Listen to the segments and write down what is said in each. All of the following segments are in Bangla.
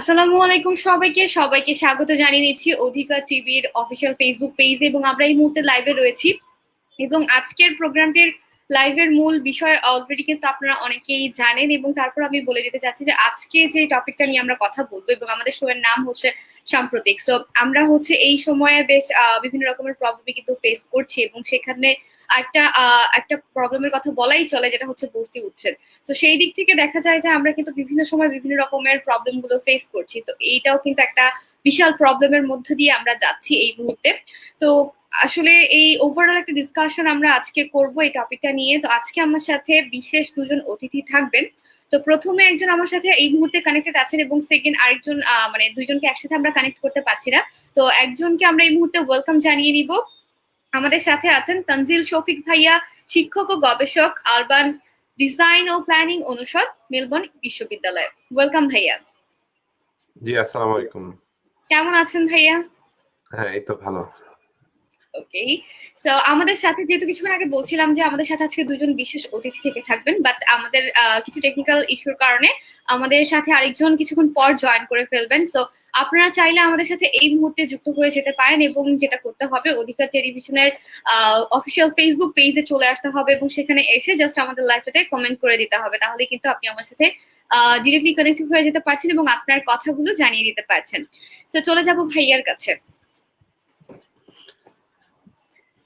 আসসালামু আলাইকুম সবাইকে সবাইকে স্বাগত জানিয়ে নিচ্ছি অধিকার টিভির অফিসিয়াল ফেসবুক পেজে এবং আমরা এই মুহূর্তে লাইভে রয়েছি এবং আজকের প্রোগ্রামটির লাইভের মূল বিষয় অলরেডি কিন্তু আপনারা অনেকেই জানেন এবং তারপর আমি বলে দিতে চাচ্ছি যে আজকে যে টপিকটা নিয়ে আমরা কথা বলবো এবং আমাদের শো এর নাম হচ্ছে সাম্প্রতিক। সো আমরা হচ্ছে এই সময়ে বেশ বিভিন্ন রকমের প্রবলেম কিন্তু ফেস করছি এবং সেখানে একটা প্রবলেমের কথা বলাই চলে, যেটা হচ্ছে বস্তি উচ্ছেদ। তো সেই দিক থেকে দেখা যায় যে আমরা কিন্তু বিভিন্ন সময় বিভিন্ন রকমের প্রবলেম গুলো ফেস করছি। তো এইটাও কিন্তু একটা বিশাল প্রবলেমের মধ্যে দিয়ে আমরা যাচ্ছি এই মুহূর্তে। তো আসলে এই ওভারঅল একটা ডিসকাশন আমরা আজকে করব এই টপিকটা নিয়ে। তো আজকে আমার সাথে বিশেষ দুজন অতিথি থাকবেন। তো প্রথমে একজন আমার সাথে এই মুহূর্তে কানেক্টেড আছেন এবং সেকেন্ড আরেকজন মানে দুইজনকে একসাথে আমরা কানেক্ট করতে পারছি না। তো একজনকে আমরা এই মুহূর্তে ওয়েলকাম জানিয়ে নিব। আমাদের সাথে আছেন তানজিল শফিক ভাইয়া, শিক্ষক ও গবেষক, আরবান ডিজাইন ও প্ল্যানিং অনুষদ, মেলবোর্ন বিশ্ববিদ্যালয়। ওয়েলকাম ভাইয়া। জি, আসসালামু আলাইকুম। কেমন আছেন ভাইয়া? হ্যাঁ, এই তো ভালো। ওকে, সো আমাদের সাথে যেহেতু কিছুক্ষণ আগে বলছিলাম যে আমাদের সাথে আজকে দুজন বিশেষ অতিথি থেকে থাকবেন, বাট আমাদের কিছু টেকনিক্যাল ইস্যুর কারণে আমাদের সাথে আরেকজন কিছুক্ষণ পর জয়েন করে ফেলবেন। সো আপনারা চাইলে আমাদের সাথে এই মুহূর্তে যুক্ত হয়ে যেতে পারেন এবং যেটা করতে হবে, অধিকার টেলিভিশনের অফিসিয়াল ফেসবুক পেজে চলে আসতে হবে এবং সেখানে এসে জাস্ট আমাদের লাইভটাতে কমেন্ট করে দিতে হবে। তাহলে কিন্তু আপনি আমার সাথে ডিরেক্টলি কানেক্টেড হয়ে যেতে পারছেন এবং আপনার কথাগুলো জানিয়ে দিতে পারছেন। তো চলে যাব ভাইয়ার কাছে।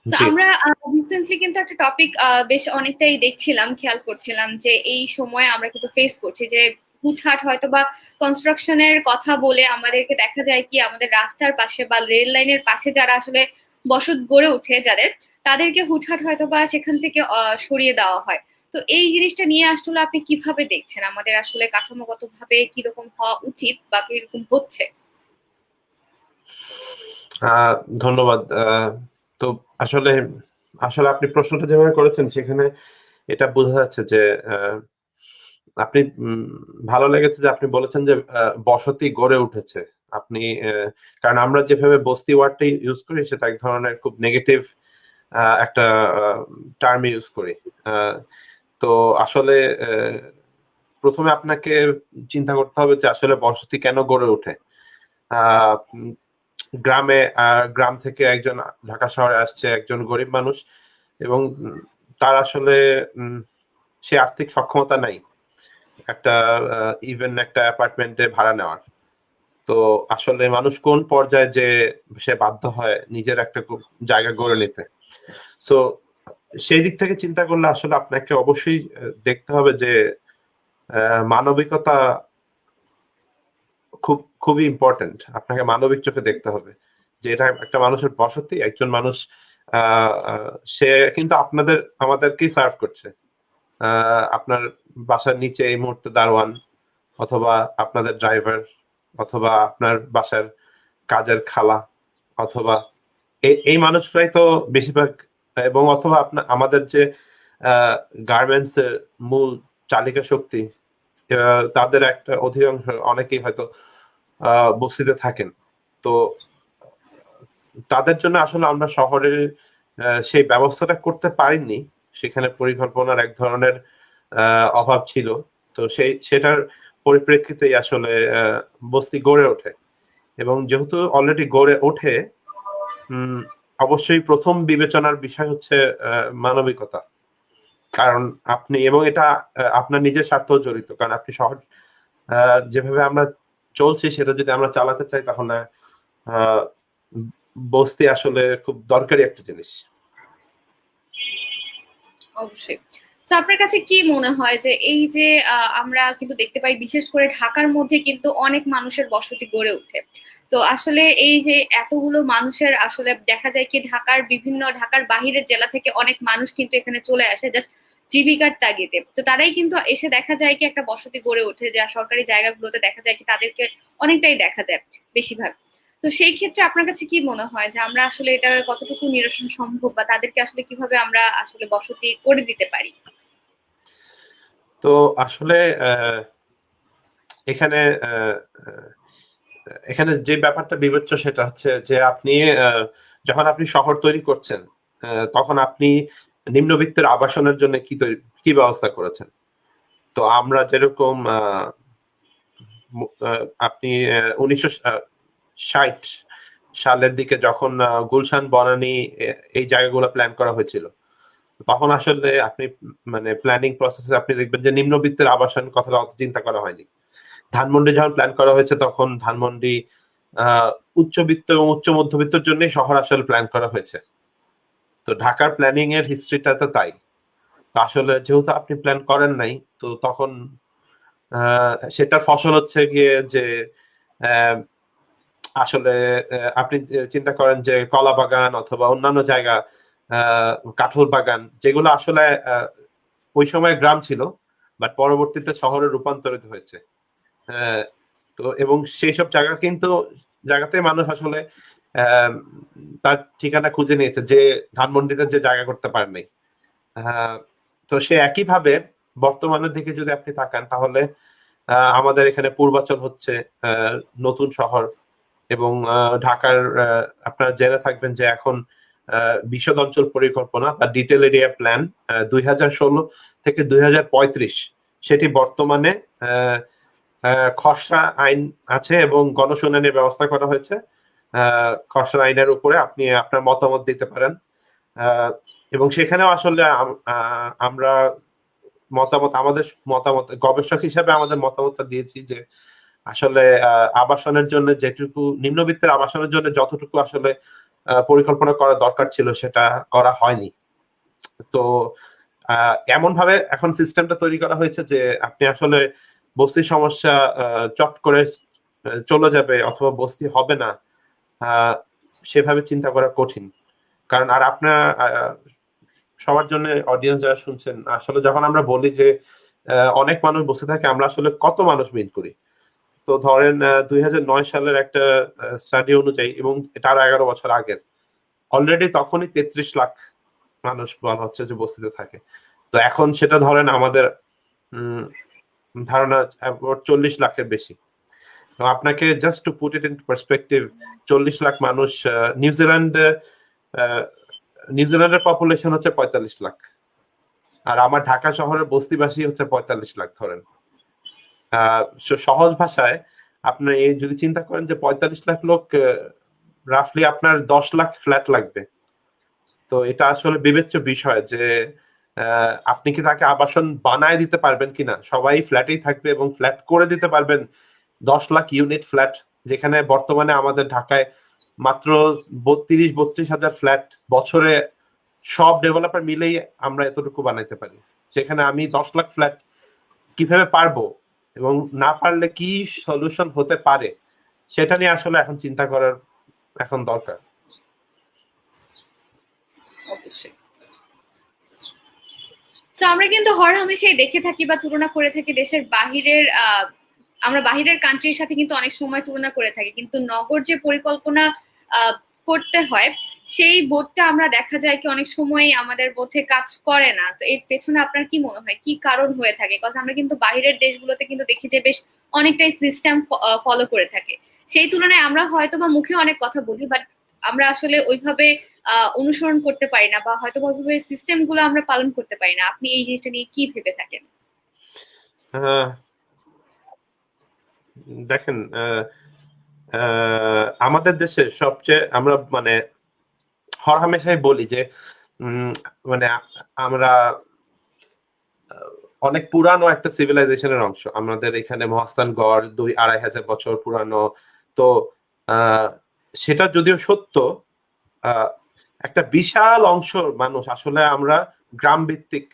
তো আমরা রিসেন্টলি কিন্তু একটা টপিক বেশ অনেকটাই দেখছিলাম, খেয়াল করছিলাম যে এই সময় আমরা কিন্তু ফেস করছি যে হুটহাট হয়তো বা কনস্ট্রাকশনের কথা বলে আমাদেরকে দেখা যায় কি আমাদের রাস্তার পাশে বা রেল লাইনের পাশে যারা আসলে বসত গড়ে ওঠে যাদের, তাদেরকে হুটহাট হয়তো বা সেখান থেকে সরিয়ে দেওয়া হয়। তো এই জিনিসটা নিয়ে আসলে আপনি কিভাবে দেখছেন, আমাদের আসলে কাঠামোগত ভাবে কিরকম হওয়া উচিত বা কিরকম হচ্ছে? ধন্যবাদ। তো আসলে আসলে আপনি প্রশ্নটা যেভাবে করেছেন সেখানে এটা বোঝা যাচ্ছে যে আপনি ভালো লেগেছে যে আপনি বলেছেন যে বসতি গড়ে উঠেছে। আপনি কারণ আমরা যেভাবে বস্তি ওয়ার্ডটা ইউজ করি সেটা এক ধরনের খুব নেগেটিভ একটা টার্ম ইউজ করি। তো আসলে প্রথমে আপনাকে চিন্তা করতে হবে যে আসলে বসতি কেন গড়ে ওঠে। গ্রাম থেকে একজন ঢাকা শহরে আসছে, একজন গরিব মানুষ, এবং তার আসলে সে আর্থিক সক্ষমতা নাই একটা ইভেন একটা অ্যাপার্টমেন্টে ভাড়া নেওয়ার। তো আসলে মানুষ কোন পর্যায়ে যে সে বাধ্য হয় নিজের একটা জায়গা গড়ে নিতে। সো সেই দিক থেকে চিন্তা করলে আসলে আপনাকে অবশ্যই দেখতে হবে যে মানবিকতা খুবই ইম্পর্টেন্ট। আপনাকে মানবিক চোখে দেখতে হবে যে এটা একটা মানুষের বসতি, একজন মানুষ সে কিন্তু আমাদেরকেই সার্ভ করছে। আপনার বাসার নিচে এই মুহূর্তে দারোয়ান, অথবা আপনাদের ড্রাইভার, অথবা আপনার বাসার কাজের খালা, অথবা এই মানুষরাই তো বেশিরভাগ, এবং অথবা আমাদের যে গার্মেন্টস এর মূল চালিকা শক্তি, তাদের একটা অধিকাংশ অনেকেই হয়তো বস্তিতে থাকেন। তো তাদের জন্য আসলে আমরা শহরের সেই ব্যবস্থাটা করতে পারিনি। সেখানে পরিকল্পনার এক ধরনের অভাব ছিল। তো সেটার পরিপ্রেক্ষিতেই আসলে বস্তি গড়ে ওঠে, এবং যেহেতু অলরেডি গড়ে ওঠে, অবশ্যই প্রথম বিবেচনার বিষয় হচ্ছে মানবিকতা। কারণ আপনি, এবং এটা আপনার নিজের স্বার্থ জড়িত, কারণ আপনি শহর যেভাবে আমরা চলছি সেটা যদি আমরা চালাতে চাই তাহলে বস্তি আসলে খুব দরকারি একটা জিনিস। অবশ্যই। তো আপনার কাছে কি মনে হয় যে এই যে আমরা কিন্তু দেখতে পাই বিশেষ করে ঢাকার মধ্যে কিন্তু অনেক মানুষের বসতি গড়ে ওঠে। তো আসলে এই যে এতগুলো মানুষের আসলে দেখা যায় কি ঢাকার বাহিরের জেলা থেকে অনেক মানুষ কিন্তু এখানে চলে আসে জাস্ট জীবিকার তাগিদে। তো তারাই কিন্তু এসে দেখা যায় কি একটা বসতি গড়ে ওঠে, যা সরকারি জায়গাগুলোতে দেখা যায় কি তাদেরকে অনেকটাই দেখা যায় বেশিরভাগ। তো সেই ক্ষেত্রে আপনার কাছে কি মনে হয় যে আমরা আসলে এটা কতটুকু নিরসন সম্ভব বা তাদেরকে আসলে কিভাবে আমরা আসলে বসতি করে দিতে পারি? তো আসলে এখানে এখানে যে ব্যাপারটা বিবেচ্য সেটা হচ্ছে যে আপনি যখন আপনি শহর তৈরি করছেন, তখন আপনি নিম্নবিত্তের আবাসনের জন্য কি ব্যবস্থা করেছেন। তো আমরা যেরকম আপনি 1960 সালের দিকে যখন গুলশান বনানী এই জায়গাগুলো প্ল্যান করা হয়েছিল, তখন আসলে আপনি মানে প্ল্যানিং প্রসেসে আপনি দেখবেন যে নিম্নবিত্তের আবাসন কথাটা অত চিন্তা করা হয়নি। ধানমন্ডি যখন প্ল্যান করা হয়েছে তখন ধানমন্ডি উচ্চবিত্ত এবং উচ্চ মধ্যবিত্তের জন্য শহর আসলে প্ল্যান করা হয়েছে। তো ঢাকার প্ল্যানিং এর হিস্ট্রিটা তো তাই। তো আসলে যেহেতু আপনি প্ল্যান করেন নাই, তো তখন সেটার ফসল হচ্ছে গিয়ে যে আসলে আপনি চিন্তা করেন যে কলা বাগান অথবা অন্যান্য জায়গা, কাঠল বাগান, যেগুলো আসলে ওই সময় গ্রাম ছিল বাট পরবর্তীতে শহরে রূপান্তরিত হয়েছে। তো এবং সেই সব জায়গা কিন্তু জায়গাতে মানুষ আসলে তার ঠিকানা খুঁজে নিয়েছে, যে ধানমন্ডিতে যে জায়গা করতে পারে নাই। তো সে একইভাবে বর্তমানের দিকে যদি আপনি তাকান, তাহলে আমাদের এখানে পূর্বাচল হচ্ছে নতুন শহর, এবং ঢাকার আপনারা জেনে থাকবেন যে এখন বিশদ অঞ্চল পরিকল্পনা বা ডিটেল এরিয়া প্ল্যান 2016 থেকে 2035 সেটি বর্তমানে খসড়া আইন আছে এবং গণশুনানির ব্যবস্থা করা হয়েছে। খসড়া আইনের উপরে আপনি আপনার মতামত দিতে পারেন, এবং সেখানেও আসলে আমরা আমাদের মতামত গবেষক হিসেবে আমাদের মতামতটা দিয়েছি যে আসলে আবাসনের জন্য যেটুকু নিম্নবিত্তের আবাসনের জন্য যতটুকু আসলে পরিকল্পনা করা দরকার ছিল সেটা করা হয়নি। তো এমন ভাবে এখন সিস্টেমটা তৈরি করা হয়েছে যে আপনি আসলে বস্তির সমস্যা চট করে চলে যাবে অথবা বস্তি হবে না, সেভাবে চিন্তা করা কঠিন। কারণ আর আপনার সবার জন্য অডিয়েন্স যারা শুনছেন, আসলে যখন আমরা বলি যে অনেক মানুষ বসে থাকে, আমরা আসলে কত মানুষ মিন করি। তো ধরেন 2009 সালের একটা স্টাডি অনুযায়ী, এবং তার 11 বছর আগের, অলরেডি তখনই 33 লাখ মানুষ বলা হচ্ছে যে বস্তিতে থাকে। তো এখন সেটা ধরেন আমাদের ধারণা 40 লাখের বেশি। তো আপনাকে just to put it in perspective, 40 lakh মানুষ, নিউজিল্যান্ডের পপুলেশন হচ্ছে 45 লাখ, আর আমার ঢাকা শহরের বস্তিবাসী হচ্ছে 45 লাখ ধরেন। সহজ ভাষায় আপনি যদি চিন্তা করেন যে 45 লাখ লোক, রাফলি আপনার 10 লাখ ফ্ল্যাট লাগবে। তো এটা আসলে বিবেচ্য বিষয় যে আপনি কি তাকে আবাসন বানায় দিতে পারবেন কিনা। সবাই ফ্ল্যাটেই থাকবে এবং ফ্ল্যাট করে দিতে পারবেন 10 লাখ ইউনিট ফ্ল্যাট, যেখানে বর্তমানে আমাদের ঢাকায় মাত্র 32-32 হাজার ফ্ল্যাট বছরে সব ডেভেলপার মিলেই আমরা এতটুকু বানাইতে পারি। সেখানে আমি 10 লাখ ফ্ল্যাট কিভাবে পারবো এবং না পারলে কি সলিউশন হতে পারে, সেটা নিয়ে আসলে এখন চিন্তা করার এখন দরকার। অবশ্যই। তো আমরা কিন্তু হরহামেশাই দেখে থাকি বা তুলনা করে থাকি দেশের বাহিরের, আমরা বাহিরের কান্ট্রির সাথে কিন্তু অনেক সময় তুলনা করে থাকি, কিন্তু নগর যে পরিকল্পনা করতে হয় সেই বোধটা আমরা দেখা যায় কি অনেক সময় আমাদের মধ্যে কাজ করে না। তো এর পেছনে আপনার কি মনে হয়, কি কারণ হয়ে থাকে? বিকজ আমরা কিন্তু বাহিরের দেশগুলোতে কিন্তু দেখি যে বেশ অনেকটাই সিস্টেম ফলো করে থাকে, সেই তুলনায় আমরা হয়তো বা মুখে অনেক কথা বলি, বাট আমরা আসলে ওইভাবে অনুসরণ করতে পারি না, বা হয়তো ওইভাবে সিস্টেম গুলো আমরা পালন করতে পারি না। আপনি এই জিনিসটা নিয়ে কি ভেবে থাকেন? দেখেন, আমাদের দেশে সবচেয়ে আমরা মানে হরহামেশাই বলি যে মানে আমরা অনেক পুরানো একটা সিভিলাইজেশনের অংশ। আমাদের এখানে মহাস্থানগড় 2-2.5 হাজার বছর পুরানো। তো সেটা যদিও সত্য, একটা বিশাল অংশ মানুষ আসলে আমরা গ্রাম ভিত্তিক,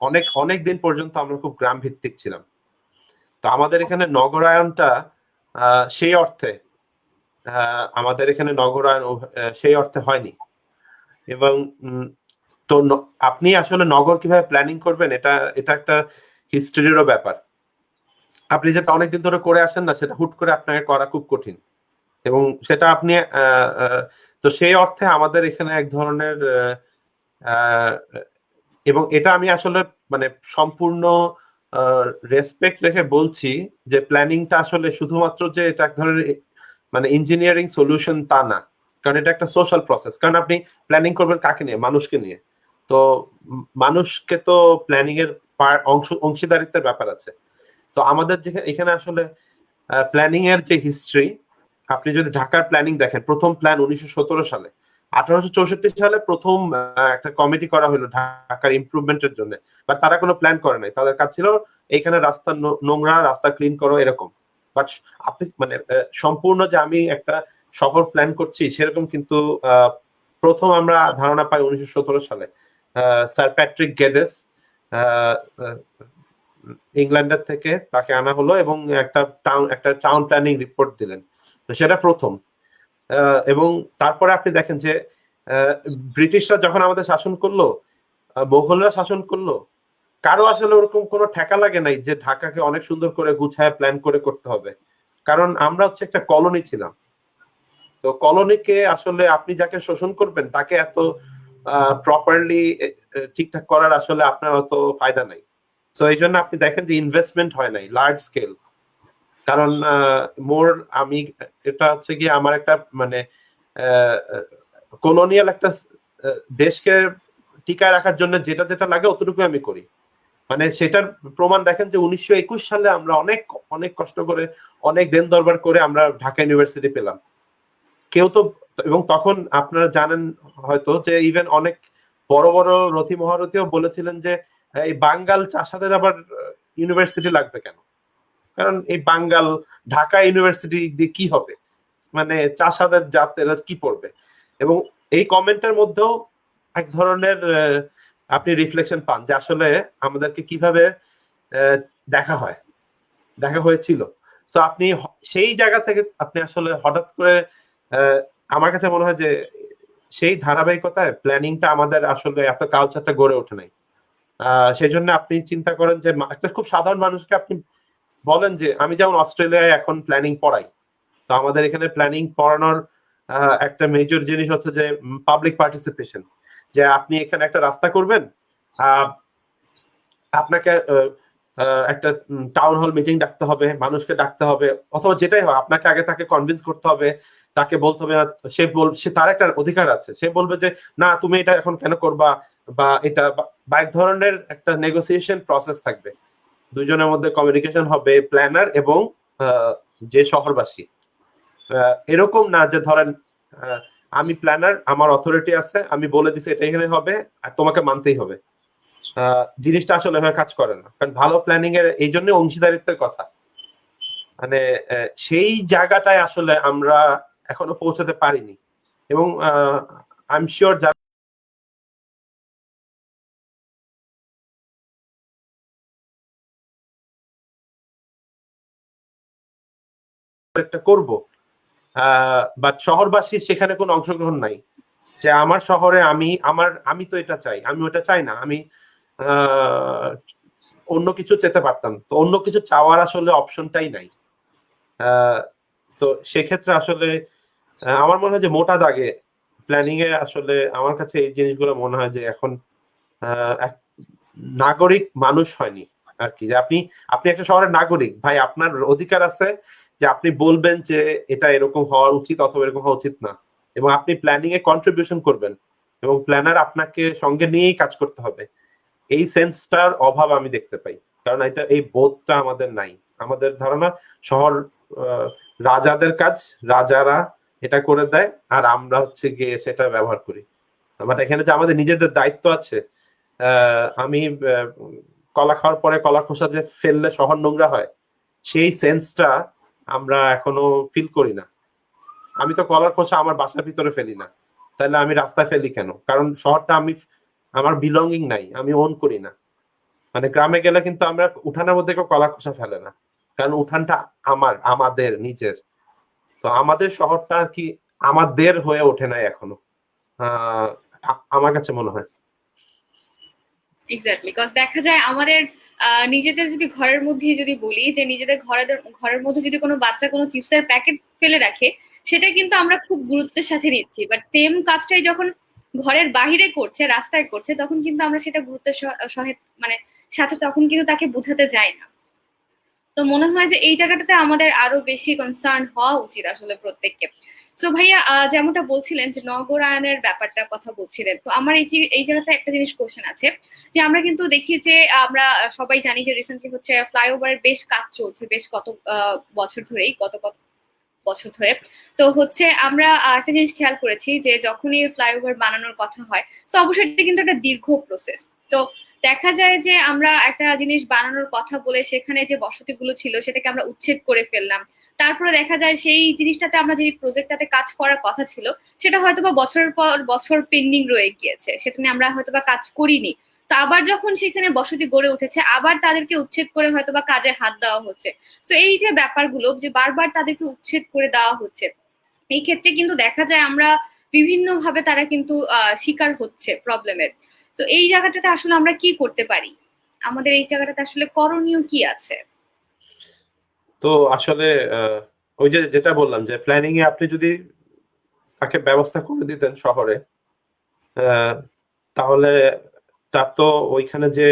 অনেক অনেক দিন পর্যন্ত আমরা খুব গ্রাম ভিত্তিক ছিলাম। তো আমাদের এখানে নগরায়নটা সেই অর্থে আমাদের এখানে নগরায়ন সেই অর্থে হয়নি। এবং তো আপনি আসলে নগর কিভাবে প্ল্যানিং করবেন, এটা একটা হিস্ট্রিরও ব্যাপার। আপনি যেটা অনেকদিন ধরে করে আসেন না, সেটা হুট করে আপনাকে করা খুব কঠিন, এবং সেটা আপনি তো সেই অর্থে আমাদের এখানে এক ধরনের এবং এটা আমি আসলে মানে সম্পূর্ণ রেসপেক্ট রেখে বলছি যে প্ল্যানিংটা আসলে শুধুমাত্র যে এটা এক ধরনের মানে ইঞ্জিনিয়ারিং সলিউশন তা না, কারণ এটা একটা সোশ্যাল প্রসেস। কারণ আপনি প্ল্যানিং করবেন কাকে নিয়ে? মানুষকে নিয়ে। তো মানুষকে তো প্ল্যানিং এর অংশীদারিত্বের ব্যাপার আছে। তো আমাদের যেখানে এখানে আসলে প্ল্যানিং এর যে হিস্ট্রি, আপনি যদি ঢাকার প্ল্যানিং দেখেন, প্রথম প্ল্যান 1917 সালে, 1864 সালে প্রথম একটা কমিটি করা হলো ঢাকার ইমপ্রুভমেন্টের জন্য, বাট তারা কোনো প্ল্যান করে নাই। তাদের কাজ ছিল এইখানে রাস্তা নোংরা, রাস্তা ক্লিন করো, এরকম। বাট আপনি মানে সম্পূর্ণ যে আমি একটা শহর প্ল্যান করছি সেরকম কিন্তু প্রথম আমরা ধারণা পাই 1917 সালে। স্যার প্যাট্রিক গেডেস ইংল্যান্ডের থেকে তাকে আনা হলো এবং একটা টাউন প্ল্যানিং রিপোর্ট দিলেন। তো সেটা প্রথম। এবং তারপরে আপনি দেখেন যে ব্রিটিশরা যখন আমাদের শাসন করলো, মোগলরা শাসন করলো, কারো আসলে ওরকম কোনো ঠেকা লাগে নাই যে ঢাকাকে অনেক সুন্দর করে গুছায় প্ল্যান করে করতে হবে। কারণ আমরা হচ্ছে একটা কলোনি ছিলাম। তো কলোনিকে আসলে আপনি যাকে শোষণ করবেন তাকে এত প্রপারলি ঠিকঠাক করার আসলে আপনার অত ফায়দা নাই। সো এই জন্য আপনি দেখেন যে ইনভেস্টমেন্ট হয় নাই লার্জ স্কেল। কারণ আমি এটা হচ্ছে কি আমার একটা মানে কলোনিয়াল একটা দেশকে টিকায় রাখার জন্য যেটা যেটা লাগে অতটুকু আমি করি। মানে সেটার প্রমাণ দেখেন যে 1921 সালে আমরা অনেক অনেক কষ্ট করে, অনেক দেন দরবার করে আমরা ঢাকা ইউনিভার্সিটি পেলাম। কেউ তো, এবং তখন আপনারা জানেন হয়তো যে ইভেন অনেক বড় বড় রথী মহারথীও বলেছিলেন যে এই বাঙ্গাল চাষাদের আবার ইউনিভার্সিটি লাগবে কেন? কারণ এই বাঙ্গাল ঢাকা ইউনিভার্সিটি দিয়ে কি হবে, মানে চাষাদের জাতেরা কি পড়বে? এবং এই কমেন্টের মধ্যেও এক ধরনের আপনি রিফ্লেকশন পান যে আসলে আমাদেরকে কিভাবে দেখা হয়েছিল। সো আপনি সেই জায়গা থেকে আপনি আসলে হঠাৎ করে আমার কাছে মনে হয় যে সেই ধারাবাহিকতায় প্ল্যানিংটা আমাদের আসলে এত কালচারটা গড়ে ওঠে নাই। সেই জন্য আপনি চিন্তা করেন যে একটা খুব সাধারণ মানুষকে আপনি বলেন যে আমি যেমন অস্ট্রেলিয়ায় এখন প্ল্যানিং পড়াই, তো আমাদের এখানে প্ল্যানিং পড়ানোর একটা মেজর জিনিস হচ্ছে যে পাবলিক পার্টিসিপেশন। যে আপনি এখানে একটা রাস্তা করবেন, আপনাকে একটা টাউন হল মিটিং ডাকতে হবে, মানুষকে ডাকতে হবে, অথবা যেটাই হয় আপনাকে আগে তাকে কনভিন্স করতে হবে, তাকে বলতে হবে, সে তার একটা অধিকার আছে, সে বলবে যে না তুমি এটা এখন কেন করবা, বা এটা বা এক ধরনের একটা নেগোসিয়েশন প্রসেস থাকবে, দুইজনের মধ্যে কমিউনিকেশন হবে, প্ল্যানার এবং যে শহরবাসী। এরকম না যে ধরেন আমি প্ল্যানার, আমার অথরিটি আছে, আমি বলে দিছি এটা এখানে হবে আর তোমাকে মানতেই হবে। জিনিসটা আসলে এভাবে কাজ করে না। কারণ ভালো প্ল্যানিং এর এই জন্য অংশীদারিত্বের কথা, মানে সেই জায়গাটায় আসলে আমরা এখনো পৌঁছাতে পারিনি। এবং আই এম শিওর যারা একটা করবো, বাট শহরবাসীর সেখানে কোনো অংশগ্রহণ নাই। যে আমার শহরে আমি তো এটা চাই, আমি ওটা চাই না, আমি অন্য কিছু চেতে পারতাম, তো অন্য কিছু চাওয়ার আসলে অপশনটাই নাই। তো সেক্ষেত্রে আসলে আমার মনে হয় যে মোটা দাগে প্ল্যানিং এ আসলে আমার কাছে এই জিনিসগুলো মনে হয় যে এখন এক নাগরিক মানুষ হয়নি আর কি। যে আপনি একটা শহরের নাগরিক ভাই, আপনার অধিকার আছে যে আপনি বলবেন যে এটা এরকম হওয়া উচিত অথবা এরকম হওয়া উচিত না, এবং আপনি প্ল্যানিং এ কন্ট্রিবিউশন করবেন, এবং প্ল্যানার আপনাকে সঙ্গে নিয়েই কাজ করতে হবে। এই সেন্সটার অভাব আমি দেখতে পাই, কারণ এই বোধটা আমাদের নাই। আমাদের ধারণা শহর রাজাদের কাজ, রাজারা এটা করে দেয় আর আমরা হচ্ছে গিয়ে সেটা ব্যবহার করি। বাট এখানে যে আমাদের নিজেদের দায়িত্ব আছে, আমি কলা খাওয়ার পরে কলা খোসা যে ফেললে শহর নোংরা হয়, সেই সেন্সটা আমরা এখনো ফিল করি না। আমি তো কলার খোসা আমার বাসার ভিতরে ফেলি না, তাহলে আমি রাস্তায় ফেলি কেন? কারণ শহরটা আমার বিলঙ্গিং নাই, আমি ওন করি না। মানে গ্রামে গেলে কিন্তু আমরা উঠানের মধ্যে কেউ কলা খোসা ফেলে না, কারণ উঠানটা আমাদের নিজের। তো আমাদের শহরটা আর কি আমাদের হয়ে ওঠে নাই এখনো, আমার কাছে মনে হয়। এক্স্যাক্টলি, কজ দেখা যায় আমাদের নিজেদের যদি ঘরের মধ্যে যদি বলি যে নিজেদের ঘরের মধ্যে যদি কোনো বাচ্চা কোনো চিপসের প্যাকেট ফেলে রাখে, সেটা কিন্তু আমরা খুব গুরুত্বের সাথে নিচ্ছি, বাট সেম কাজটাই যখন ঘরের বাহিরে করছে, রাস্তায় করছে, তখন কিন্তু আমরা সেটা গুরুত্বের মানে সাথে তখন কিন্তু তাকে বোঝাতে যাই না। তো মনে হয় যে এই জায়গাটাতে আমাদের আরো বেশি কনসার্ন হওয়া উচিত আসলে প্রত্যেককে। সো ভাইয়া যেমনটা বলছিলেন যে নগরায়নের ব্যাপারটা কথা বলছিলেন, তো আমার এই জায়গাতে একটা জিনিস কোশ্চেন আছে যে আমরা কিন্তু দেখি যে আমরা সবাই জানি যে রিসেন্টলি হচ্ছে ফ্লাইওভারের বেশ কাজ চলছে বেশ কত বছর ধরেই, কত কত বছর ধরে। তো হচ্ছে আমরা একটা জিনিস খেয়াল করেছি যে যখনই ফ্লাইওভার বানানোর কথা হয় তো অবশ্যই এটা কিন্তু একটা দীর্ঘ প্রসেস। তো দেখা যায় যে আমরা একটা জিনিস বানানোর কথা বলে সেখানে যে বসতিগুলো ছিল সেটাকে আমরা উচ্ছেদ করে ফেললাম। তারপরে দেখা যায় সেই জিনিসটাতে আমরা যে প্রজেক্টটাতে কাজ করার কথা ছিল সেটা হয়তোবা বছরের পর বছর পেন্ডিং রয়ে গিয়েছে, সেটা নিয়ে আমরা হয়তোবা কাজ করিনি। তো আবার যখন সেখানে বসতি গড়ে উঠেছে আবার তাদেরকে উচ্ছেদ করে হয়তোবা কাজে হাত দেওয়া হচ্ছে। তো এই যে ব্যাপারগুলো যে বারবার তাদেরকে উচ্ছেদ করে দেওয়া হচ্ছে, এই ক্ষেত্রে কিন্তু দেখা যায় আমরা বিভিন্ন ভাবে তারা কিন্তু শিকার হচ্ছে প্রবলেমের। তো এই জায়গাটাতে আসলে আমরা কি করতে পারি, আমাদের এই জায়গাটাতে আসলে করণীয় কি আছে? তো আসলে ওই যে যেটা বললাম যে প্ল্যানিং এ আপনি যদি তাকে ব্যবস্থা করে দিতেন শহরে, তাহলে তার তো ওইখানে যে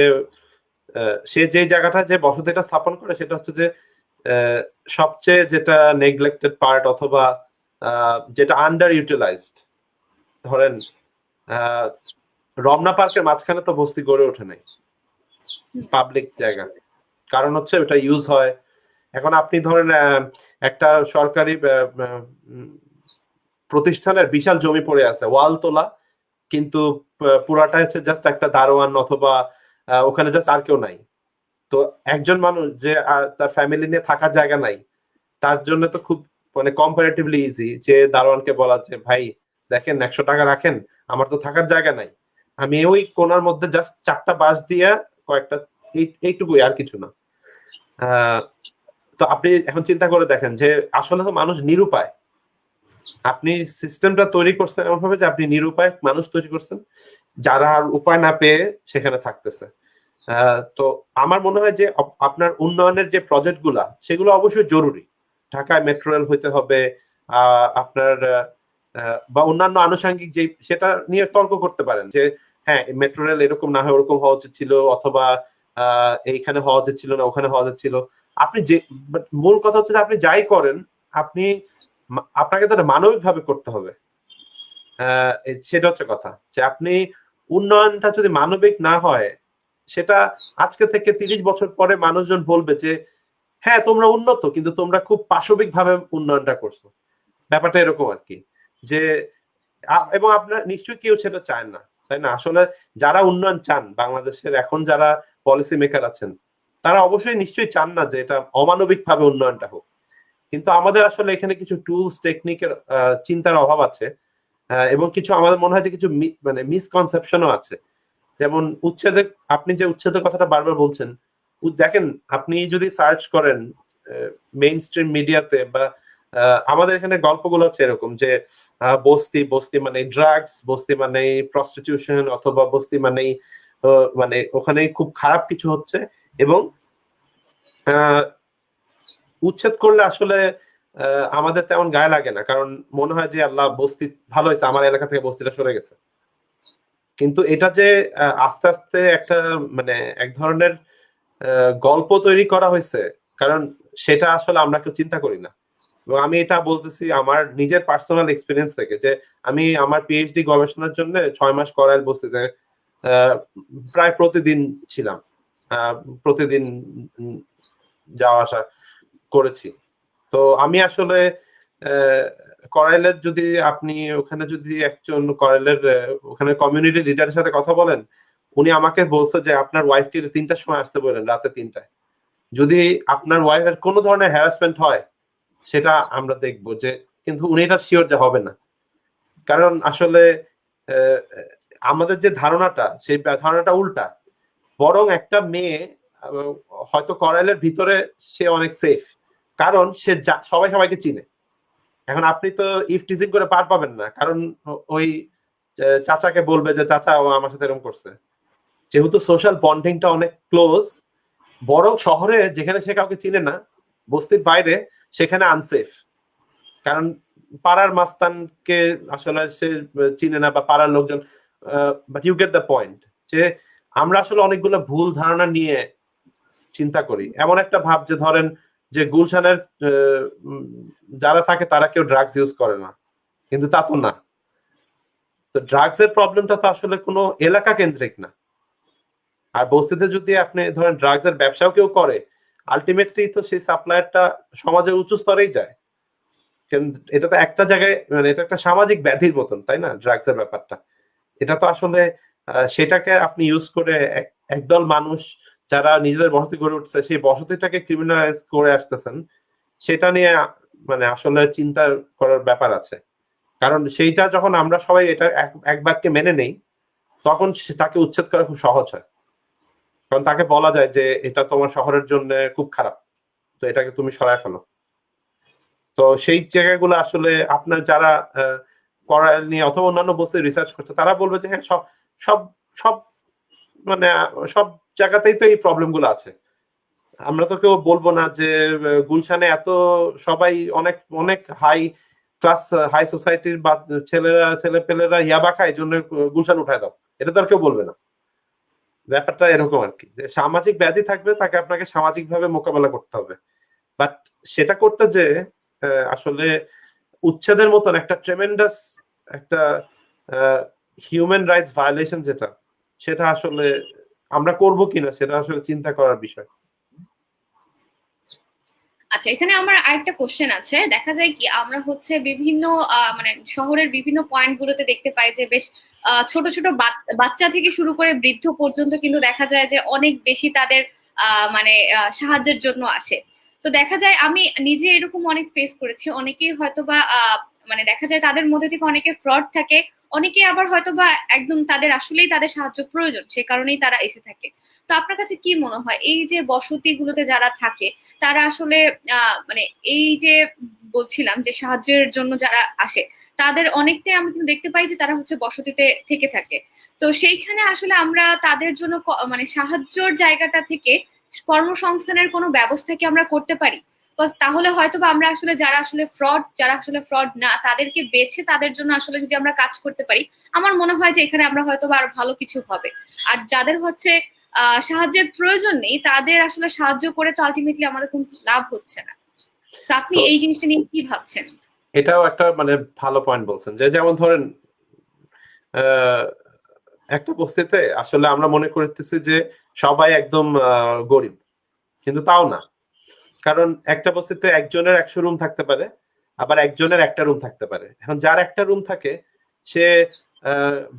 সে যে জায়গাটা যে বসতিটা স্থাপন করে সেটা হচ্ছে যে সবচেয়ে যেটা নেগলেক্টেড পার্ট অথবা যেটা আন্ডার ইউটিলাইজড। ধরেন রমনা পার্কের মাঝখানে তো বস্তি গড়ে ওঠে নাই, পাবলিক জায়গা, কারণ হচ্ছে ওটা ইউজ হয়। এখন আপনি ধরেন একটা সরকারি প্রতিষ্ঠানের বিশাল জমি পড়ে আছে ওয়াল তোলা, কিন্তু পুরাটা হচ্ছে জাস্ট একটা দারোয়ান অথবা ওখানে জাস্ট আর কেউ নাই। তো একজন মানুষ যে তার ফ্যামিলি নিয়ে থাকার জায়গা নাই, তার জন্য তো খুব মানে কম্পারেটিভলি ইজি যে দারোয়ানকে বলা যে ভাই দেখেন 100 টাকা রাখেন, আমার তো থাকার জায়গা নাই, আমি ওই কোনার মধ্যে জাস্ট 4টা বাঁশ দিয়ে কয়েকটা, এইটুকুই, আর কিছু না। তো আপনি এখন চিন্তা করে দেখেন যে আসলে তো মানুষ নিরুপায়। আপনি সিস্টেমটা তৈরি করছেন এমন ভাবে যে আপনি নিরুপায় মানুষ তৈরি করছেন যারা আর উপায় না পেয়ে সেখানে থাকতেছে। তো আমার মনে হয় যে আপনার উন্নয়নের যে প্রজেক্ট গুলা সেগুলো অবশ্যই জরুরি। ঢাকায় মেট্রো রেল হইতে হবে, আপনার বা অন্যান্য আনুষঙ্গিক যে সেটা নিয়ে তর্ক করতে পারেন যে হ্যাঁ মেট্রো রেল এরকম না হয় ওরকম হওয়া উচিত ছিল, অথবা এইখানে হওয়া উচিত ছিল না ওখানে হওয়া উচিত ছিল। আপনি যে মূল কথা হচ্ছে যে আপনি যাই করেন আপনি আপনাকে তো মানবিক ভাবে করতে হবে। সেটা হচ্ছে কথা যে আপনি উন্নয়নটা যদি মানবিক না হয় সেটা আজকে থেকে 30 বছর পরে মানুষজন বলবে যে হ্যাঁ তোমরা উন্নত কিন্তু তোমরা খুব পাশবিক ভাবে উন্নয়নটা করছো। ব্যাপারটা এরকম আর কি যে এবং আপনার নিশ্চয়ই কেউ সেটা চায় না, তাই না? আসলে যারা উন্নয়ন চান বাংলাদেশের এখন যারা পলিসি মেকার আছেন তারা অবশ্যই নিশ্চয়ই চান না যে এটা অমানবিক ভাবে উন্নয়নটা হোক। কিন্তু আমাদের আসলে এখানে কিছু টুলস টেকনিকের চিন্তার অভাব আছে, এবং কিছু আমাদের মনে হয় যে কিছু মানে মিসকনসেপশনও আছে। যেমন উচ্ছেদের, আপনি যে উচ্ছেদের কথাটা বারবার বলছেন, দেখেন আপনি যদি সার্চ করেন মেইন স্ট্রিম মিডিয়াতে বা আমাদের এখানে গল্পগুলো হচ্ছে এরকম যে বস্তি বস্তি মানে ড্রাগস, বস্তি মানে প্রস্টিটিউশন, অথবা বস্তি মানে মানে ওখানে খুব খারাপ কিছু হচ্ছে। এবং উচ্ছেদ করলে আসলে আমাদের তেমন গায়ে লাগে না, কারণ মনে হয় যে আল্লাহ বস্তি ভালো হয়েছে, আমার এলাকা থেকে বস্তিটা সরে গেছে। কিন্তু এটা যে আস্তে আস্তে একটা মানে এক ধরনের গল্প তৈরি করা হয়েছে, কারণ সেটা আসলে আমরা কেউ চিন্তা করি না। এবং আমি এটা বলতেছি আমার নিজের পার্সোনাল এক্সপিরিয়েন্স থেকে যে আমি আমার পিএইচডি গবেষণার জন্য 6 মাস করাইল বস্তিতে প্রায় প্রতিদিন ছিলাম, প্রতিদিন যাওয়া আসা করেছি। তো আমি আসলে করাইলের যদি আপনি ওখানে যদি একজন করাইলের ওখানে কমিউনিটি লিডারের সাথে কথা বলেন, উনি আমাকে বলছে যে আপনার ওয়াইফকে 3টার সময় আসতে বলেন, রাতে 3টায়। যদি আপনার ওয়াইফের কোনো ধরনের হ্যারাসমেন্ট হয় সেটা আমরা দেখবো যে, কিন্তু উনি এটা শিওর যে হবে না। কারণ আসলে আমাদের যে ধারণাটা সেই ধারণাটা উল্টা। বরং একটা মেয়ে হয়তো করাইলের ভিতরে সে অনেক সেফ, কারণ সে সবাই সবাইকে চিনে। এখন আপনি তো ইফ টিজিং করে পার পাবেন না, কারণ ওই চাচাকে বলবে যে চাচা ও আমার সাথে এরকম করছে। যেহেতু সোশ্যাল বন্ডিংটা অনেক ক্লোজ, বরং শহরে যেখানে সে কাউকে চিনে না, বস্তির বাইরে সেখানে আনসেফ। কারণ পাড়ার মাস্তানকে আসলে সে চিনে না বা পাড়ার লোকজন, but you get the point যে আমরা আসলে অনেকগুলো ভুল ধারণা নিয়ে চিন্তা করি। এমন একটা ভাব যে ধরেন যে গুলশানের যারা থাকে তারা কেউ ড্রাগস ইউজ করে না, কিন্তু তা তো না। তো ড্রাগস এর প্রবলেমটা তো আসলে কোনো এলাকা কেন্দ্রিক না। আর বস্তিতে যদি আপনি ধরেন ড্রাগস এর ব্যবসাও কেউ করে, আলটিমেটলি তো সেই সাপ্লায়ারটা সমাজের উঁচু স্তরেই যায়। এটা তো একটা জায়গায়, মানে এটা একটা সামাজিক ব্যাধির মতন, তাই না? ড্রাগস এর ব্যাপারটা, এটা তো আসলে সেটাকে আপনি ইউজ করে একদল মানুষ যারা নিজেদের বসতি গড়ে উঠছে সেই বসতিটাকে ক্রিমিনালাইজ করে আসতেছেন, সেটা নিয়ে মানে আসলে চিন্তা করার ব্যাপার আছে। কারণ সেইটা যখন আমরা সবাই এটা এক বাক্যে মেনে নেই, তখন তাকে উচ্ছেদ করা খুব সহজ হয়। কারণ তাকে বলা যায় যে এটা তোমার শহরের জন্য খুব খারাপ, তো এটাকে তুমি সরায় ফেলো। তো সেই জায়গাগুলো আসলে আপনার যারা করাল নিয়ে অথবা অন্যান্য বস্তু রিসার্চ করছে, তারা বলবে যে হ্যাঁ, সব সব সব মানে সব জায়গাতেই তো এই প্রবলেম গুলো আছে। আমরা তো কেউ বলবো না যে গুলশানে এত সবাই অনেক অনেক হাই ক্লাস হাই সোসাইটির ছেলেপেলেরা ইয়াবা খায়, এই জন্য গুলশান উঠায় দাও, এটা তো আর কেউ বলবে না। ব্যাপারটা এরকম আর কি, যে সামাজিক ব্যাধি থাকবে, তাকে আপনাকে সামাজিক ভাবে মোকাবেলা করতে হবে। বাট সেটা করতে যে আসলে উচ্ছেদের মতন একটা ট্রেমেন্ডাস একটা হিউম্যান রাইটস ভায়োলেশন যেটা, সেটা আসলে আমরা করব কিনা সেটা আসলে চিন্তা করার বিষয়। আচ্ছা, এখানে আমার আরেকটা কোশ্চেন আছে। দেখা যায় কি আমরা হচ্ছে বিভিন্ন মানে শহরের বিভিন্ন পয়েন্ট গুলোতে দেখতে পাই যে বেশ ছোট ছোট বাচ্চা থেকে শুরু করে বৃদ্ধ পর্যন্ত কিন্তু দেখা যায় যে অনেক বেশি তাদের মানে সাহায্যের জন্য আসে। তো দেখা যায় আমি নিজে এরকম অনেক ফেস করেছি, অনেকেই হয়তোবা মানে দেখা যায় তাদের মধ্যে থেকে অনেকে ফ্রড থাকে, অনেকে আবার হয়তোবা একদম তাদের আসলেই তাদের সাহায্য প্রয়োজন, সে কারণেই তারা এসে থাকে। তো আপনার কাছে কি মনে হয় এই যে বসতিগুলোতে যারা থাকে তারা আসলে মানে এই যে বলছিলাম যে সাহায্যের জন্য যারা আসে তাদের অনেকটাই আমি কিন্তু দেখতে পাই যে তারা হচ্ছে বসতিতে থেকে থাকে। তো সেইখানে আসলে আমরা তাদের জন্য মানে সাহায্যের জায়গাটা থেকে কর্মসংস্থানের কোনো ব্যবস্থা কি আমরা করতে পারি? তাহলে হয়তো বা আমরা আসলে যারা আসলে ফ্রড না তাদেরকে বেছে তাদের জন্য আসলে যদি আমরা কাজ করতে পারি, আমার মনে হয় যে এখানে আমরা হয়তো বা আরো ভালো কিছু হবে। আর যাদের হচ্ছে সাহায্যের প্রয়োজন নেই তাদের আসলে সাহায্য করে তো আলটিমেটলি আমাদের কোনো লাভ হচ্ছে না। তো আপনি এই জিনিসটা নিয়ে কি ভাবছেন? এটাও একটা মানে ভালো পয়েন্ট বলছেন, যে যেমন ধরেন একটা বস্তিতে আসলে আমরা মনে করতেছি যে সবাই একদম গরিব, কিন্তু তাও না। কারণ একটা বস্তিতে একজনের 100 রুম থাকতে পারে, আবার একজনের একটা রুম থাকতে পারে। এখন যার একটা রুম থাকে সে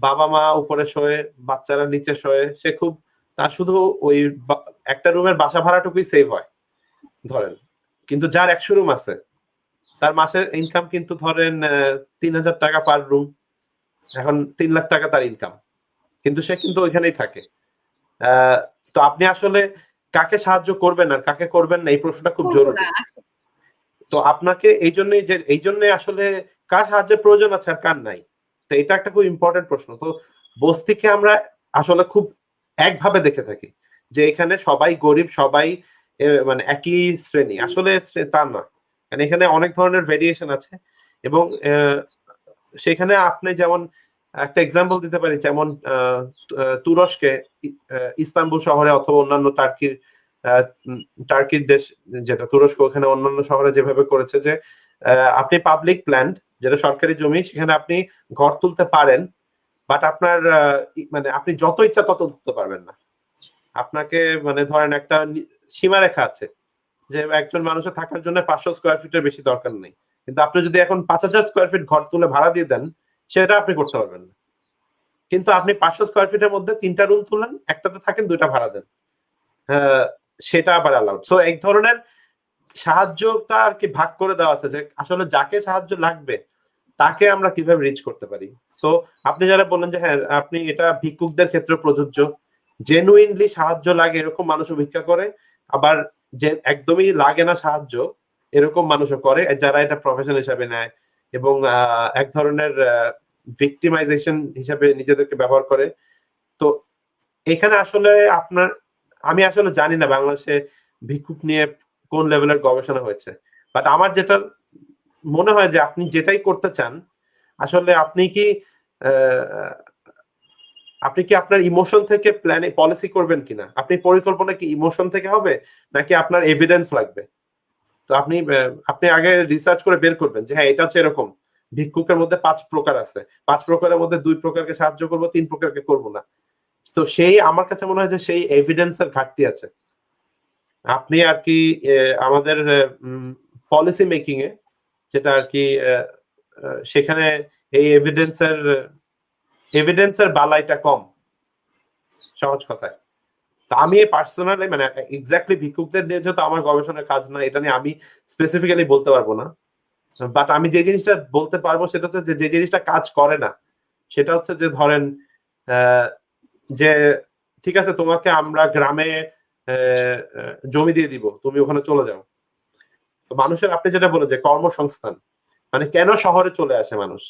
বাবা মা উপরে শোয়ে, বাচ্চারা নিচে শোয়ে, সে খুব তার শুধু ওই একটা রুমের বাসা ভাড়াটুকুই সেভ হয় ধরেন। কিন্তু যার 100 রুম আছে, তার মাসের ইনকাম কিন্তু ধরেন 3,000 টাকা পার রুম, এখন 3 লাখ টাকা তার ইনকাম, কিন্তু সে কিন্তু ওইখানেই থাকে। তো আপনি আসলে কাকে সাহায্য করবেন আর কাকে করবেন না, এই প্রশ্নটা খুব জরুরি। তো আপনাকে এই জন্যই আসলে কার সাহায্যের প্রয়োজন আছে আর কার নাই, তো এটা একটা খুব ইম্পর্টেন্ট প্রশ্ন। তো বস্তিকে আমরা আসলে খুব একভাবে দেখে থাকি যে এখানে সবাই গরিব, সবাই মানে একই শ্রেণী, আসলে তা না। মানে এখানে অনেক ধরনের ভেরিয়েশন আছে। এবং সেখানে আপনি যেমন একটা এক্সাম্পল দিতে পারি, যেমন তুরস্কে ইস্তানবুল শহরে অথবা অন্যান্য টার্কির দেশ যেটা তুরস্ক, ওখানে অন্যান্য শহরে যেভাবে করেছে যে আপনি পাবলিক ল্যান্ড যেটা সরকারি জমি, সেখানে আপনি ঘর তুলতে পারেন, বাট আপনার মানে আপনি যত ইচ্ছা তত তুলতে পারবেন না। আপনাকে মানে ধরেন একটা সীমারেখা আছে যে একজন মানুষের থাকার জন্য 500 স্কোয়ার ফিটের বেশি দরকার নেই, কিন্তু আপনি যদি এখন 5,000 স্কোয়ার ফিট ঘর তুলে ভাড়া দিয়ে দেন, সেটা আপনি করতে পারবেন না। কিন্তু আপনি 500 স্কোয়ার ফিটের মধ্যে 3টা রুম তুলেন, একটাতে থাকেন, 2টা ভাড়া দেন, সেটা আবার অ্যালাউড। সো এক ধরনের সাহায্যটা আর কি ভাগ করে দেওয়া আছে, যে আসলে যাকে সাহায্য লাগবে তাকে আমরা কিভাবে রিচ করতে পারি। তো আপনি যারা বললেন যে হ্যাঁ, আপনি এটা ভিক্ষুকদের ক্ষেত্রে প্রযোজ্য, জেনুইনলি সাহায্য লাগে এরকম মানুষও ভিক্ষা করে, আবার যে একদমই লাগে না সাহায্য এরকম মানুষও করে, যারা এটা প্রফেশন হিসাবে নেয় এবং এক ধরনের ভিক্টিমাইজেশন হিসাবে নিজেদেরকে ব্যবহার করে। তো এখানে আসলে আমি আসলে জানি না বাংলাদেশে ভিক্ষুক নিয়ে কোন লেভেলের গবেষণা হয়েছে, বাট আমার যেটা মনে হয় যে আপনি যেটাই করতে চান, আসলে আপনি কি আপনার ইমোশন থেকে প্ল্যানে পলিসি করবেন কিনা, আপনি পরিকল্পনা কি ইমোশন থেকে হবে নাকি আপনার এভিডেন্স লাগবে। তো আপনি আগে রিসার্চ করে বের করবেন যে হ্যাঁ, এটা হচ্ছে এরকম, ভিক্ষুকের মধ্যে 5 প্রকার আছে, 5 প্রকারের মধ্যে 2 প্রকারকে সাহায্য করব, 3 প্রকারকে করব না। তো সেই আমার কাছে মনে হয় যে সেই এভিডেন্সের ঘাটতি আছে। আপনি আর কি আমাদের পলিসি মেকিং এ যেটা আর কি সেখানে এই এভিডেন্সের বালাইটা কম, সহজ কথায়। তা আমি পার্সোনালি মানে এক্স্যাক্টলি ভিক্ষুকদের নিয়ে যেহেতু আমার গবেষণার কাজ না, এটা নিয়ে আমি স্পেসিফিক্যালি বলতে পারবো না। বাট আমি যে জিনিসটা বলতে পারবো সেটা হচ্ছে যে জিনিসটা কাজ করে না সেটা হচ্ছে যে ধরেন যে ঠিক আছে তোমাকে আমরা গ্রামে জমি দিয়ে দিব, তুমি ওখানে চলে যাও। তো মানুষের আপনি যেটা বলেন যে কর্মসংস্থান, মানে কেন শহরে চলে আসে মানুষ,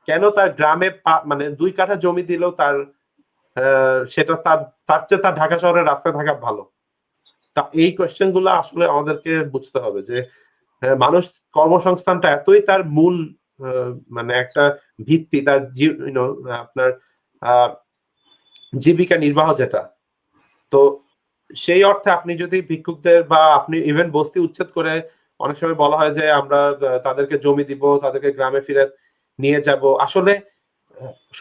কেন তার গ্রামে মানে 2 কাঠা জমি দিলেও তার সেটা তার চেয়ে তার ঢাকা শহরের রাস্তায় থাকা ভালো। তা এই কোয়েশ্চেন গুলো আসলে আমাদেরকে বুঝতে হবে যে মানুষ কর্মসংস্থানটা এতই তার মূল মানে একটা ভিত্তি, তার আপনার জীবিকা নির্বাহ যেটা। তো সেই অর্থে আপনি যদি ভিক্ষুকদের বা আপনি ইভেন বস্তি উচ্ছেদ করে, অনেক সময় বলা হয় যে আমরা তাদেরকে জমি দিব, তাদেরকে গ্রামে ফিরে নিয়ে যাব। আসলে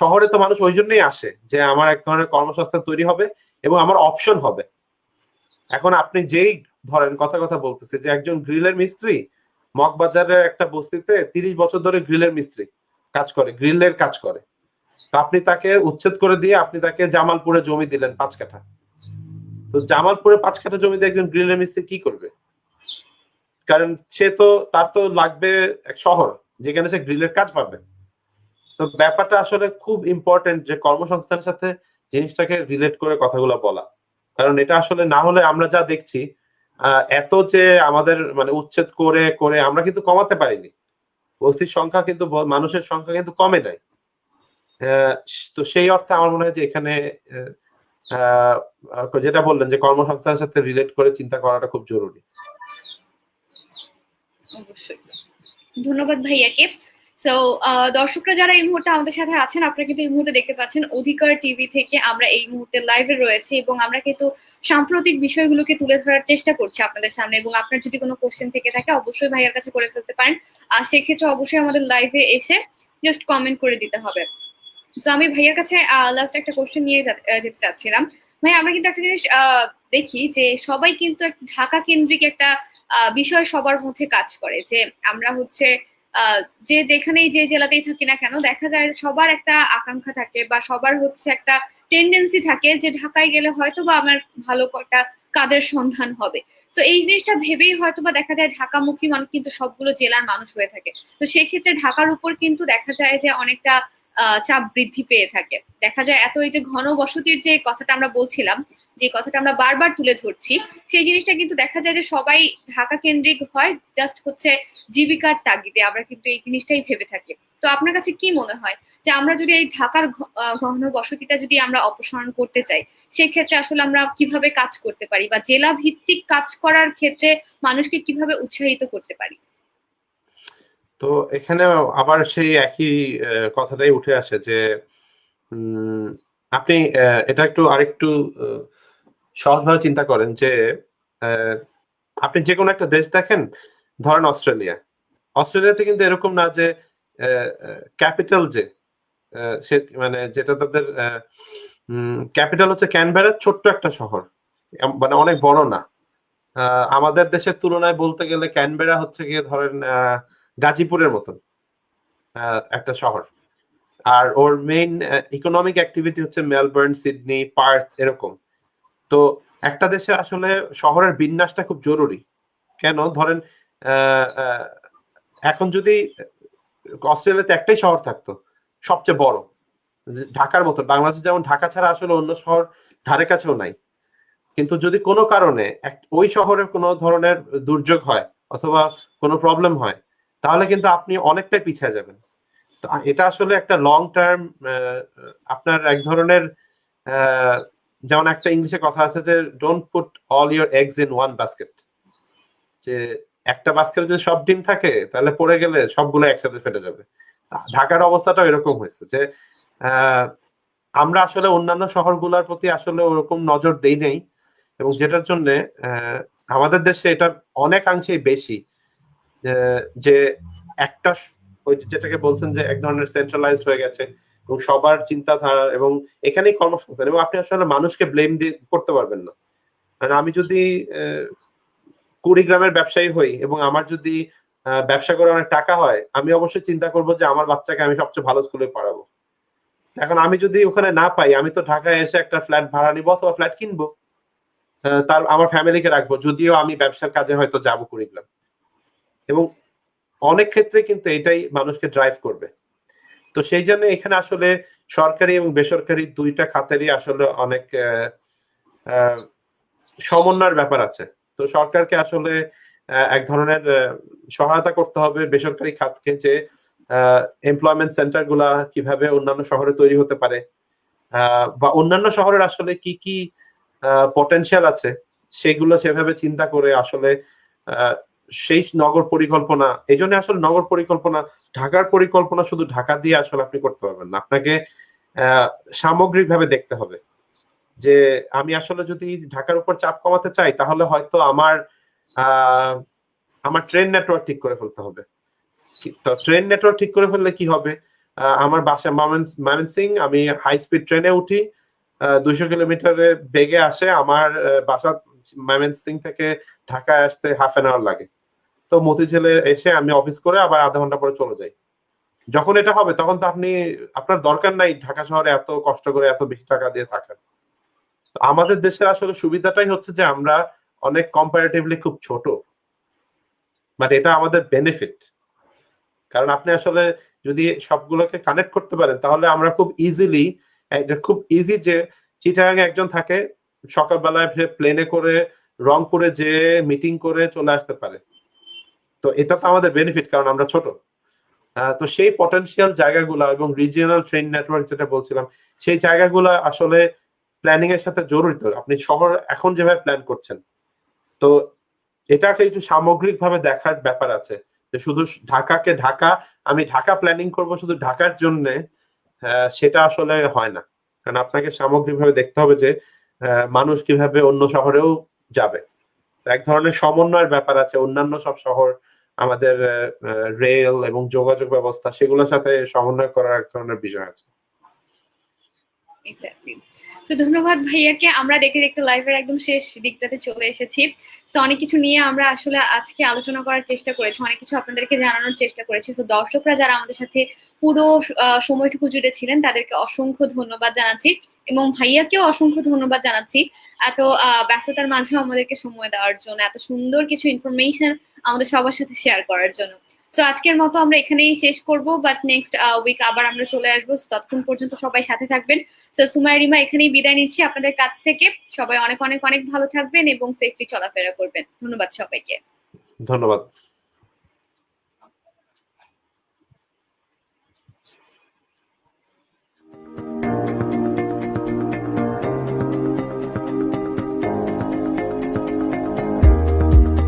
শহরে তো মানুষ ওই জন্যই আসে যে আমার এক ধরনের কর্মসংস্থান তৈরি হবে এবং আমার অপশন হবে। এখন আপনি যেই ধরেন কথা বলতেছে যে একজন গ্রিলের মিস্ত্রি মগবাজারের একটা বস্তিতে 30 বছর ধরে গ্রিলের মিস্ত্রি কাজ করে, গ্রিলের কাজ করে। তো আপনি তাকে উচ্ছেদ করে দিয়ে আপনি তাকে জামালপুরে জমি দিলেন 5 কাঠা। তো জামালপুরে 5 কাঠা জমি দিয়ে একজন গ্রিলের মিস্ত্রি কি করবে? কারণ তার তো লাগবে এক শহর যেখানে সে গ্রিলের কাজ পাবে। তো ব্যাপারটা আসলে খুব ইম্পর্টেন্ট যে কর্মসংস্থানের সাথে জিনিসটাকে রিলেট করে কথাগুলো বলা। কারণ এটা আসলে না হলে আমরা যা দেখছি এত যে আমাদের মানে উচ্ছেদ করে করে আমরা কিন্তু কমাতে পারিনি। বস্তির সংখ্যা কিন্তু মানুষের সংখ্যা কিন্তু কমে নাই। তো সেই অর্থে আমার মনে হয় যে এখানে যেটা বললেন যে কর্মসংস্থানের সাথে রিলেট করে চিন্তা করাটা খুব জরুরি। অবশ্যই ধন্যবাদ ভাইয়াকে। সো দর্শকরা যারা এই মুহূর্তে আমাদের সাথে আছেন, আপনারা কিন্তু এই মুহূর্তে দেখতে পাচ্ছেন অধিকার টিভি থেকে আমরা এই মুহূর্তে লাইভে রয়েছি এবং আমরা কিন্তু সাম্প্রতিক বিষয়গুলোকে তুলে ধরার চেষ্টা করছি আপনাদের সামনে। এবং আপনার যদি কোনো কোশ্চেন থেকে থাকে অবশ্যই ভাইয়ার কাছে করে ফেলতে পারেন, আর সেক্ষেত্রে অবশ্যই আমাদের লাইভে এসে জাস্ট কমেন্ট করে দিতে হবে। তো আমি ভাইয়ার কাছে লাস্ট একটা কোশ্চেন নিয়ে যেতে চাচ্ছিলাম। ভাই আমরা কিন্তু একটা জিনিস দেখি যে সবাই কিন্তু ঢাকা কেন্দ্রিক একটা বিষয় সবার মধ্যে কাজ করে, যে আমরা হচ্ছে যে যেখানেই যে জেলাতেই থাকি না কেন দেখা যায় সবার একটা আকাঙ্ক্ষা থাকে বা সবার হচ্ছে একটা টেন্ডেন্সি থাকে যে ঢাকায় গেলে হয়তো বা আমার ভালো একটা কাজের সন্ধান হবে। তো এই জিনিসটা ভেবেই হয়তো বা দেখা যায় ঢাকামুখী মানুষ কিন্তু সবগুলো জেলার মানুষ হয়ে থাকে। তো সেই ক্ষেত্রে ঢাকার উপর কিন্তু দেখা যায় যে অনেকটা চাপ বৃদ্ধি পেয়ে থাকে। দেখা যায় এত এই যে ঘনবসতির যে কথাটা আমরা বলছিলাম, যে কথাটা আমরা বারবার তুলে ধরছি, সেই জিনিসটা কিন্তু দেখা যায় যে সবাই ঢাকা কেন্দ্রিক হয় জাস্ট হচ্ছে জীবিকার তাগিদে, আমরা কিন্তু এই জিনিসটাই ভেবে থাকি। তো আপনার কাছে কি মনে হয় যে আমরা যদি এই ঢাকার ঘনবসতিটা যদি আমরা অপসারণ করতে চাই, সেক্ষেত্রে আসলে আমরা কিভাবে কাজ করতে পারি বা জেলা ভিত্তিক কাজ করার ক্ষেত্রে মানুষকে কিভাবে উৎসাহিত করতে পারি? তো এখানে আবার সেই একই কথাটাই উঠে আসে যে আপনি এটা আরেকটু সহজভাবে চিন্তা করেন যে আপনি যে কোনো একটা দেশ দেখেন, ধরেন অস্ট্রেলিয়াতে কিন্তু এরকম না যে ক্যাপিটাল যে সে মানে যেটা তাদের ক্যাপিটাল হচ্ছে ক্যানবেরা, ছোট্ট একটা শহর, মানে অনেক বড় না। আমাদের দেশের তুলনায় বলতে গেলে ক্যানবেরা হচ্ছে গিয়ে ধরেন গাজীপুরের মতন একটা শহর। আর ওর মেইন ইকোনমিক অ্যাক্টিভিটি হচ্ছে মেলবোর্ন, সিডনি, পার্থ এরকম। তো একটা দেশে আসলে শহরের বিন্যাসটা খুব জরুরি। কেন ধরেন এখন যদি অস্ট্রেলিয়াতে একটাই শহর থাকতো সবচেয়ে বড় ঢাকার মতো, বাংলাদেশে যেমন ঢাকা ছাড়া আসলে অন্য শহর ধারে কাছেও নাই, কিন্তু যদি কোনো কারণে ওই শহরে কোনো ধরনের দুর্যোগ হয় অথবা কোনো প্রবলেম হয়, তাহলে কিন্তু আপনি অনেকটাই পিছিয়ে যাবেন। তো এটা আসলে একটা লং টার্ম আপনার এক ধরনের যেমন একটা ইংলিশে কথা আছে যে don't put all your eggs in one basket, যে একটা বাস্কেটে যদি সব ডিম থাকে তাহলে পড়ে গেলে সবগুলো একসাথে ফেটে যাবে। ঢাকার অবস্থাটা এরকম হয়েছে যে আমরা আসলে অন্যান্য শহরগুলোর প্রতি আসলে ওরকম নজর দেই নাই, এবং যেটার জন্য আমাদের দেশে এটা অনেকাংশেই বেশি যে একটা ওই যেটাকে বলছেন যে এক ধরনের সেন্ট্রালাইজড হয়ে গেছে এবং সবার চিন্তাধারা, এবং এখানেই কর্মসংস্থান, এবং আপনি আসলে মানুষকে ব্লেম দিয়ে করতে পারবেন না। কারণ আমি যদি কুড়িগ্রামের ব্যবসায়ী হই এবং আমার যদি ব্যবসা করে অনেক টাকা হয়, আমি অবশ্যই চিন্তা করবো যে আমার বাচ্চাকে আমি সবচেয়ে ভালো স্কুলে পড়াবো। এখন আমি যদি ওখানে না পাই, আমি তো ঢাকায় এসে একটা ফ্ল্যাট ভাড়া নিবো অথবা ফ্ল্যাট কিনবো, তার আমার ফ্যামিলিকে রাখবো, যদিও আমি ব্যবসার কাজে হয়তো যাবো কুড়িগ্রাম। এবং অনেক ক্ষেত্রে কিন্তু এটাই মানুষকে ড্রাইভ করবে। তো সেই জন্য এখানে আসলে সরকারি এবং বেসরকারি দুইটা খাতেরই আসলে অনেক সমন্বয়ের ব্যাপার আছে। তো সরকারকে আসলে এক ধরনের সহায়তা করতে হবে বেসরকারি খাতকে, যে এমপ্লয়মেন্ট সেন্টার গুলা কিভাবে অন্যান্য শহরে তৈরি হতে পারে, বা অন্যান্য শহরের আসলে কি কি পটেনশিয়াল আছে সেগুলো সেভাবে চিন্তা করে আসলে সেই নগর পরিকল্পনা, এই জন্য আসলে নগর পরিকল্পনা, ঢাকার পরিকল্পনা শুধু ঢাকা দিয়ে আসলে আপনি করতে পারবেন না, আপনাকে সামগ্রিকভাবে দেখতে হবে যে আমি আসলে যদি ঢাকার উপর চাপ কমাতে চাই, তাহলে হয়তো আমার ট্রেন নেটওয়ার্ক ঠিক করে ফেলতে হবে। তো ট্রেন নেটওয়ার্ক ঠিক করে ফেললে কি হবে, আমার বাসা ময়মনসিং, আমি হাই স্পিড ট্রেনে উঠি, 200 কিলোমিটারে বেগে আসে, আমার বাসা ময়মনসিং থেকে ঢাকায় আসতে হাফ এন আওয়ার লাগে। তো মতিঝিলে এসে আমি অফিস করে আবার আধা ঘন্টা পরে চলে যাই। যখন এটা হবে তখন তো আপনার দরকার নাই ঢাকা শহরে এত কষ্ট করে এত বেশি টাকা দিয়ে থাকার। তো আমাদের দেশের আসলে সুবিধাটাই হচ্ছে যে আমরা অনেক কম্পারেটিভলি খুব ছোট, বাট এটা আমাদের বেনিফিট। কারণ আপনি আসলে যদি সবগুলোকে কানেক্ট করতে পারেন, তাহলে আমরা খুব ইজিলি, খুব ইজি যে চিটাগাং একজন থাকে, সকালবেলায় প্লেনে করে রংপুরে যে মিটিং করে চলে আসতে পারে। তো এটা তো আমাদের বেনিফিট, কারণ আমরা ছোট। তো সেই পটেনশিয়াল জায়গাগুলো এবং রিজিওনাল ট্রেন নেটওয়ার্ক যেটা বলছিলাম, সেই জায়গাগুলো আসলে প্ল্যানিং এর সাথে জড়িত। আপনি শহর এখন যেভাবে প্ল্যান করছেন, তো এটাকে একটু সামগ্রিকভাবে দেখার ব্যাপার আছে, যে শুধু ঢাকাকে ঢাকা, আমি ঢাকা প্ল্যানিং করব শুধু ঢাকার জন্য, সেটা আসলে হয় না। কারণ আপনাকে সামগ্রিকভাবে দেখতে হবে যে মানুষ কিভাবে অন্য শহরেও যাবে। এক ধরনের সমন্বয়ের ব্যাপার আছে, অন্যান্য সব শহর, আমাদের রেল এবং যোগাযোগ ব্যবস্থা, সেগুলোর সাথে সমন্বয় করার এক ধরনের বিষয় আছে। এক্স্যাক্টলি। তো ধন্যবাদ ভাইয়াকে। আমরা দেখতে দেখতে লাইভের একদম শেষ দিকটাতে চলে এসেছি। তো অনেক কিছু নিয়ে আমরা আসলে আজকে আলোচনা করার চেষ্টা করেছি, অনেক কিছু আপনাদেরকে জানানোর চেষ্টা করেছি। তো দর্শকরা যারা আমাদের সাথে পুরো সময়টুকু জুড়ে ছিলেন, তাদেরকে অসংখ্য ধন্যবাদ জানাচ্ছি এবং ভাইয়াকেও অসংখ্য ধন্যবাদ জানাচ্ছি এত ব্যস্ততার মাঝেও আমাদেরকে সময় দেওয়ার জন্য, এত সুন্দর কিছু ইনফরমেশন আমাদের সবার সাথে শেয়ার করার জন্য। তো আজকের মতো আমরা এখানেই শেষ করব, বাট নেক্সট উইক আবার আমরা চলে আসবো। ততক্ষণ পর্যন্ত সবাই সাথে থাকবেন। সো সুমাইয়া রিমা এখানেই বিদায় নিচ্ছি আপনাদের কাছ থেকে। সবাই অনেক অনেক অনেক ভালো থাকবেন এবং সেফলি চলাফেরা করবেন। ধন্যবাদ সবাইকে। ধন্যবাদ।